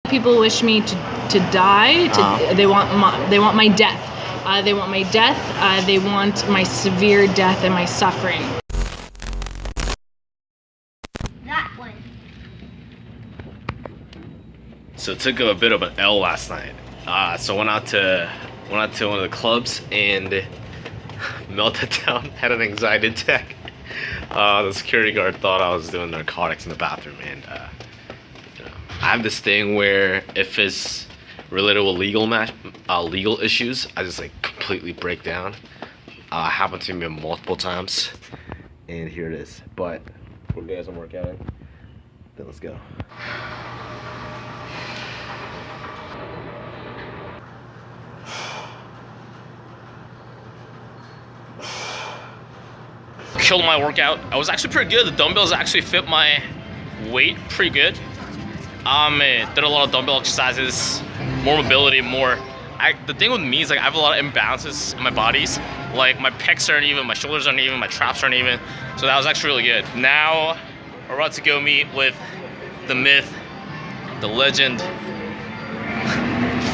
People wish me to die. They want my death. They want my death. They want my severe death and my suffering. That one. So it took a bit of an L last night. So went out to one of the clubs and melted down. Had an anxiety attack. The security guard thought I was doing narcotics in the bathroom, and I have this thing where if it's related with legal issues, I just like completely break down. Happened to me multiple times, and here it is. But we're doing some workout, then let's go. Killed my workout. I was actually pretty good. The dumbbells actually fit my weight pretty good. Did a lot of dumbbell exercises, more mobility, the thing with me is like I have a lot of imbalances in my bodies. Like my pecs aren't even, my shoulders aren't even, my traps aren't even. So that was actually really good. Now we're about to go meet with the myth, the legend.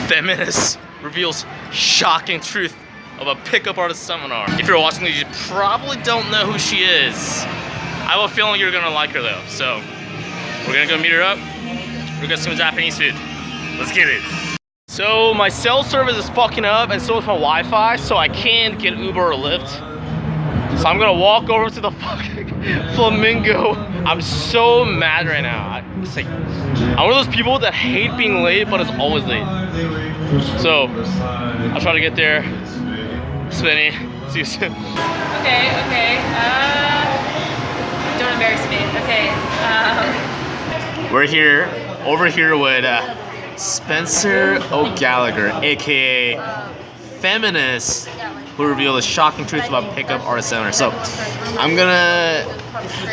Feminist reveals shocking truth of a pickup artist seminar. If you're watching this, you probably don't know who she is. I have a feeling you're gonna like her though. So we're gonna go meet her up. We're gonna get some Japanese food. Let's get it. So my cell service is fucking up, and so is my Wi-Fi, so I can't get Uber or Lyft. So I'm gonna walk over to the fucking Flamingo. I'm so mad right now. It's like, I'm one of those people that hate being late, but it's always late. So I'll try to get there. Spinny, see you soon. Okay. Don't embarrass me. Okay. We're over here with Spencer O'Gallagher, aka Feminist, who revealed the shocking truth about pickup artist seminar. So I'm gonna,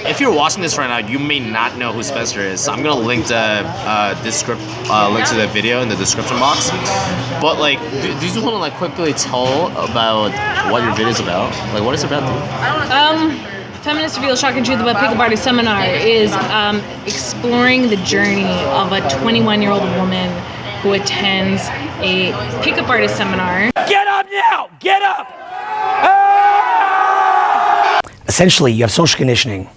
if you're watching this right now, you may not know who Spencer is. So I'm gonna link the link to the video in the description box. But like, do you just want to like quickly tell about what your video is about? Like, what is it about, dude? Feminist Reveal Shocking Truth About Pickup Artist Seminar is exploring the journey of a 21-year-old woman who attends a pickup artist seminar. Get up now! Get up! Ah! Essentially, you have social conditioning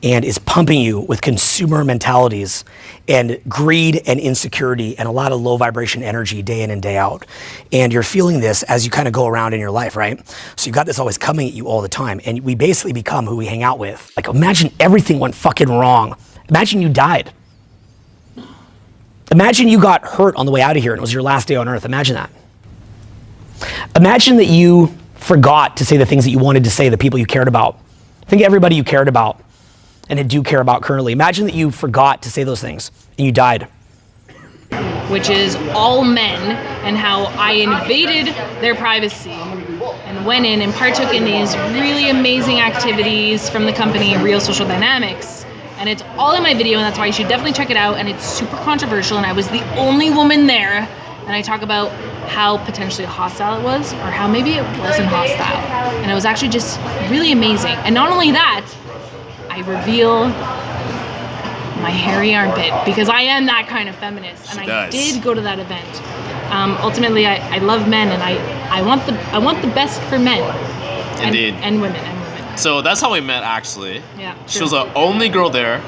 and is pumping you with consumer mentalities and greed and insecurity and a lot of low vibration energy day in and day out. And you're feeling this as you kind of go around in your life, right? So you've got this always coming at you all the time. And we basically become who we hang out with. Like, imagine everything went fucking wrong. Imagine you died. Imagine you got hurt on the way out of here and it was your last day on earth. Imagine that. Imagine that you forgot to say the things that you wanted to say, the people you cared about. Think of everybody you cared about and do care about currently. Imagine that you forgot to say those things and you died. Which is all men, and how I invaded their privacy and went in and partook in these really amazing activities from the company Real Social Dynamics. And it's all in my video, and that's why you should definitely check it out. And it's super controversial, and I was the only woman there. And I talk about how potentially hostile it was, or how maybe it wasn't hostile. And it was actually just really amazing. And not only that, I reveal my hairy armpit, because I am that kind of feminist, and I did go to that event. Ultimately, I love men, and I want the best for men. Indeed. And women. So that's how we met, actually. Yeah. True. She was the only girl there.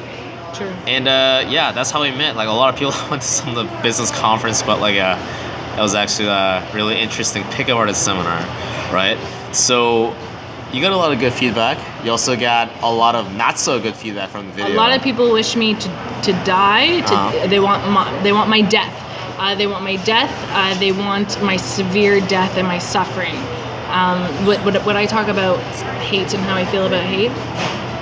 True. And yeah, that's how we met. Like, a lot of people went to some of the business conference, but like it was actually a really interesting pickup artist seminar, right? So you got a lot of good feedback. You also got a lot of not so good feedback from the video. A lot of people wish me to die. They want my death. They want my death. They want my severe death and my suffering. Would I talk about hate and how I feel about hate?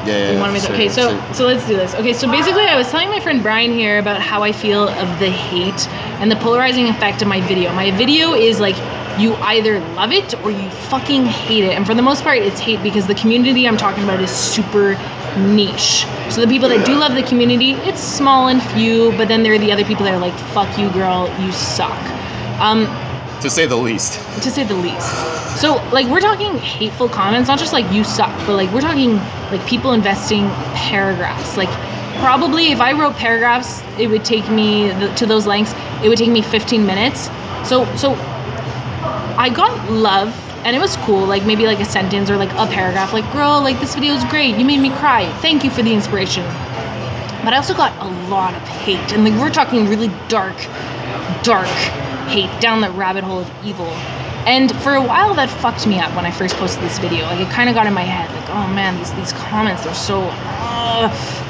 Yeah. You want me to, okay, so let's do this. Okay, so basically I was telling my friend Brian here about how I feel of the hate and the polarizing effect of my video. My video is like, you either love it or you fucking hate it. And for the most part, it's hate, because the community I'm talking about is super niche. So the people that do love the community, it's small and few, but then there are the other people that are like, fuck you, girl, you suck. To say the least. To say the least. So, like, we're talking hateful comments, not just like, you suck, but like, we're talking like people investing paragraphs, like probably if I wrote paragraphs, it would take me to those lengths. It would take me 15 minutes. So I got love, and it was cool. Like maybe like a sentence or like a paragraph. Like, girl, like this video is great. You made me cry. Thank you for the inspiration. But I also got a lot of hate, and like we're talking really dark hate down that rabbit hole of evil. And for a while that fucked me up when I first posted this video. Like it kind of got in my head, like, oh man, these comments, they're so,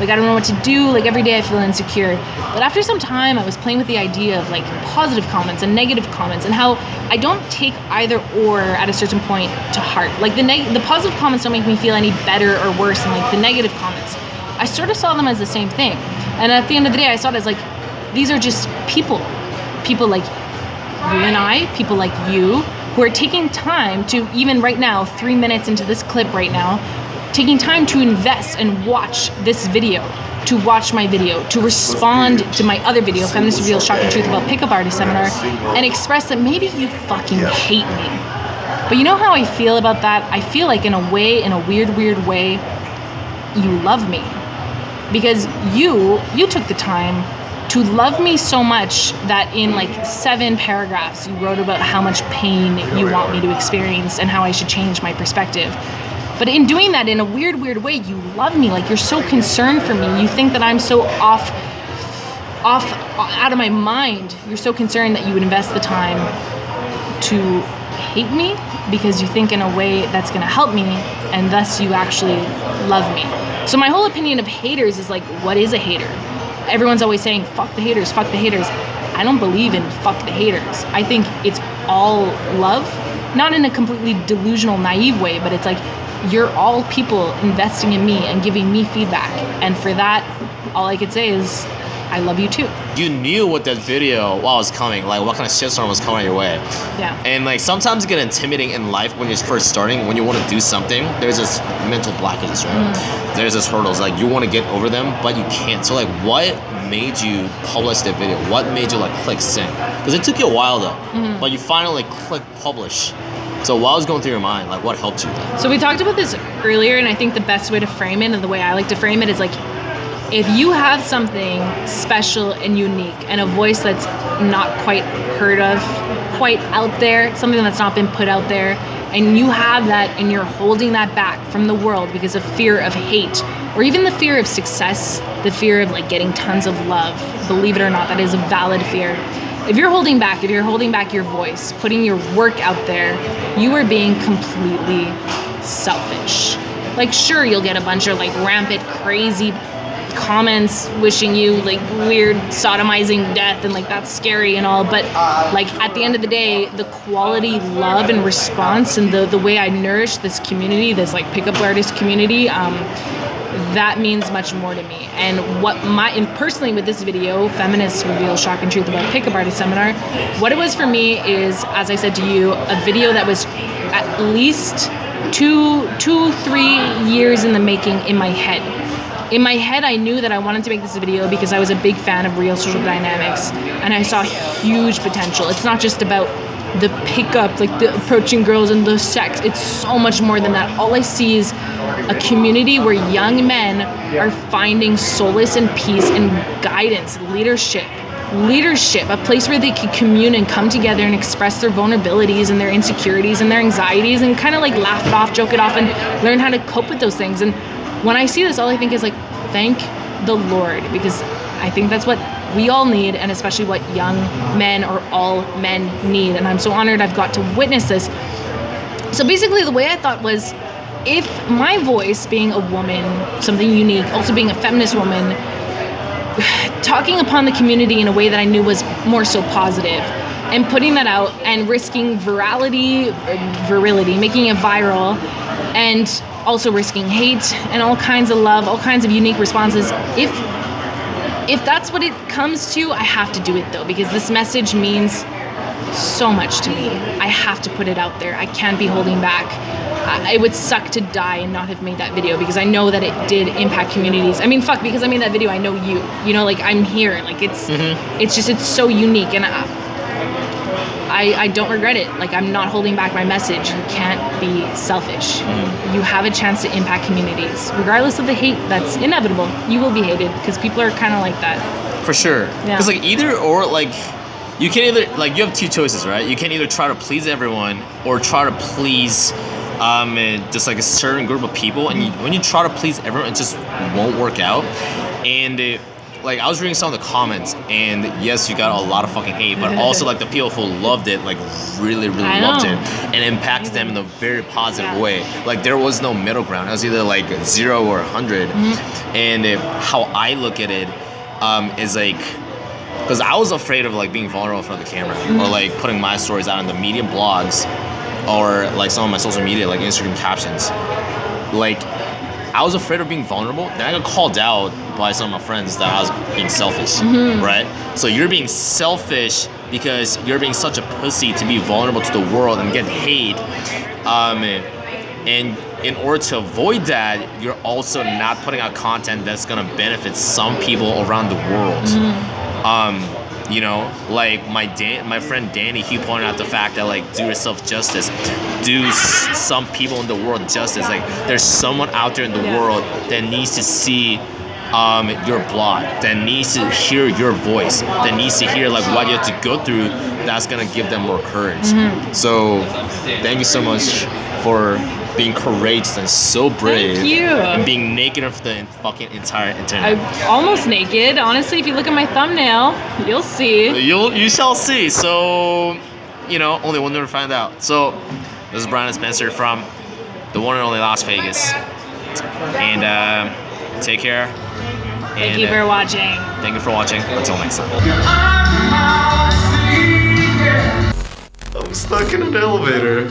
like I don't know what to do. Like every day I feel insecure. But after some time I was playing with the idea of like positive comments and negative comments, and how I don't take either or at a certain point to heart. Like the positive comments don't make me feel any better or worse than like the negative comments. I sort of saw them as the same thing. And at the end of the day, I saw it as like, these are just people like you and I, people like you, who are taking time to, even right now, 3 minutes into this clip right now, taking time to invest and watch this video, to watch my video, to respond to my other video, Feminist Reveal Shocking Truth About Pickup Artist Seminar, and express that maybe you fucking hate me. But you know how I feel about that? I feel like in a weird way, you love me. Because you took the time to love me so much that in like 7 paragraphs you wrote about how much pain you want me to experience and how I should change my perspective. But in doing that, in a weird way, you love me. Like you're so concerned for me. You think that I'm so off out of my mind. You're so concerned that you would invest the time to hate me because you think in a way that's going to help me, and thus you actually love me. So my whole opinion of haters is like, what is a hater? Everyone's always saying, fuck the haters, fuck the haters. I don't believe in fuck the haters. I think it's all love, not in a completely delusional, naive way, but it's like, you're all people investing in me and giving me feedback. And for that, all I could say is, I love you too. You knew what that video was coming, like what kind of shitstorm was coming your way. Yeah. And like sometimes it get intimidating in life when you're first starting, when you want to do something, there's this mental blockages, right? There's this hurdles, like you want to get over them, but you can't. So like what made you publish that video? What made you like click send? Because it took you a while though, but you finally click publish. So what was going through your mind? Like what helped you? So we talked about this earlier, and I think the best way to frame it, and the way I like to frame it, is like, if you have something special and unique and a voice that's not quite heard of, quite out there, something that's not been put out there, and you have that and you're holding that back from the world because of fear of hate, or even the fear of success, the fear of like getting tons of love, believe it or not, that is a valid fear. If you're holding back your voice, putting your work out there, you are being completely selfish. Like sure, you'll get a bunch of like rampant, crazy comments wishing you like weird sodomizing death, and like that's scary and all, but like at the end of the day, the quality love and response and the way I nourish this community, this like pickup artist community, that means much more to me. And personally with this video, Feminist Reveal Shocking Truth About Pickup Artist Seminar, what it was for me is, as I said to you, a video that was at least 2-3 years in the making in my head. In my head, I knew that I wanted to make this video because I was a big fan of real social dynamics, and I saw huge potential. It's not just about the pickup, like the approaching girls and the sex. It's so much more than that. All I see is a community where young men are finding solace and peace and guidance, leadership, a place where they can commune and come together and express their vulnerabilities and their insecurities and their anxieties, and kind of like laugh it off, joke it off, and learn how to cope with those things. And when I see this, all I think is like, thank the Lord, because I think that's what we all need, and especially what young men or all men need. And I'm so honored I've got to witness this. So basically the way I thought was, if my voice, being a woman, something unique, also being a feminist woman, talking upon the community in a way that I knew was more so positive, and putting that out and risking virility, making it viral, and also risking hate and all kinds of love, all kinds of unique responses. If that's what it comes to, I have to do it though, because this message means so much to me. I have to put it out there. I can't be holding back. It would suck to die and not have made that video, because I know that it did impact communities. I mean, fuck, because I made that video, I know you know, like I'm here, like it's just, it's so unique. And I don't regret it. Like, I'm not holding back my message. You can't be selfish. You have a chance to impact communities. Regardless of the hate that's inevitable, you will be hated because people are kind of like that. For sure. Yeah. Because like either or, like you can either, like, you have two choices, right? You can either try to please everyone or try to please just like a certain group of people, and when you try to please everyone, it just won't work out. And like, I was reading some of the comments, and yes, you got a lot of fucking hate, but also like the people who loved it, like really loved it, and impacted them in a very positive way. Like, there was no middle ground. It was either like 0 or 100. And how I look at it is like, because I was afraid of like being vulnerable in front of the camera, or like putting my stories out on the Medium blogs, or like some of my social media, like Instagram captions. Like, I was afraid of being vulnerable. Then I got called out by some of my friends that I was being selfish, right? So you're being selfish because you're being such a pussy to be vulnerable to the world and get hate. And in order to avoid that, you're also not putting out content that's gonna benefit some people around the world. You know, like my friend Danny, he pointed out the fact that, like, do yourself justice, do some people in the world justice. Like, there's someone out there in the world that needs to see your blog, that needs to hear your voice, that needs to hear like what you have to go through. That's gonna give them more courage. So thank you so much for being courageous and so brave. Thank you. And being naked of the fucking entire internet. I'm almost naked. Honestly, if you look at my thumbnail, you'll see. You shall see. So, you know, only one way to find out. So, this is Brian and Spencer from the one and only Las Vegas. And take care. Thank you for watching. Thank you for watching. Until next time. I'm stuck in an elevator.